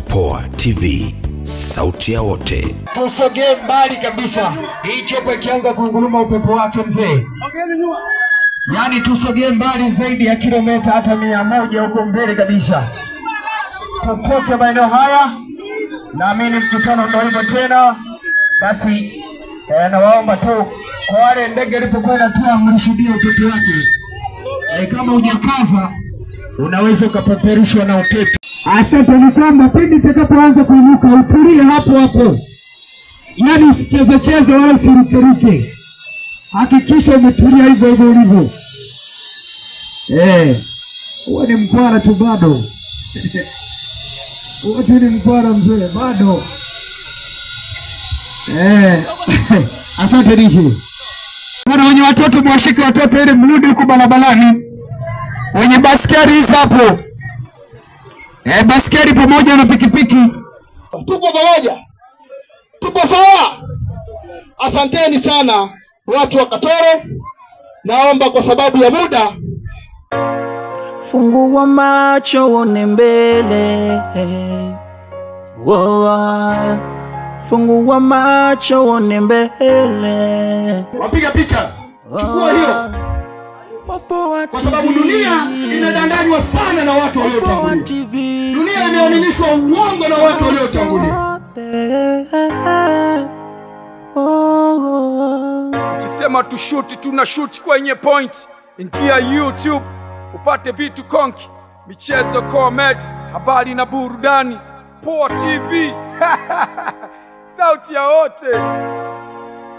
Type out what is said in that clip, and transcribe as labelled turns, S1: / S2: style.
S1: Poa TV, sauti ya wote.
S2: Tusogee mbali kabisa. Hii chopo ikianza kunguruma upepo wake mzee. Yani tusogee mbali zaidi ya kilomita hata 100 huko mbele kabisa. Tutoke maeneo haya. Naamini mkutano ndio hivyo tena. Basi nawaomba tu kwa wale ndege ilipokuwa inatoa mlishuhudia upepo wake. Kama hujakaza unaweza ukapeperushwa na upepo. Asante ni kwamba pindi takapoanza kuinuka utulie hapo hapo. Yani usicheze wala usirukeruke. Hakikisha umetulia hivyo hivyo ulivyo. Wewe ni mkwara tu bado. Wewe ni mkwara mzee bado. Asante Rishi. Bwana wenye watoto mwashike watoto ili mrudi huko barabarani. Wenye baskeli hizo hapo. Baskeli pamoja na pikipiki.
S3: Tupo pamoja. Tupo sawa. Asanteni sana watu wa Katoro. Naomba kwa sababu ya muda,
S4: fungua macho uone mbele. Fungua macho uone mbele.
S3: Wapiga picha. Chukua hiyo. Kwa sababu dunia inadanganywa sana na watu waliotangulia. Dunia imeaminishwa uongo na watu waliotangulia.
S5: Ukisema tushuti tunashuti kwenye point. Ingia YouTube upate vitu konki, michezo, comedy, habari na burudani. Poa TV. Sauti ya wote.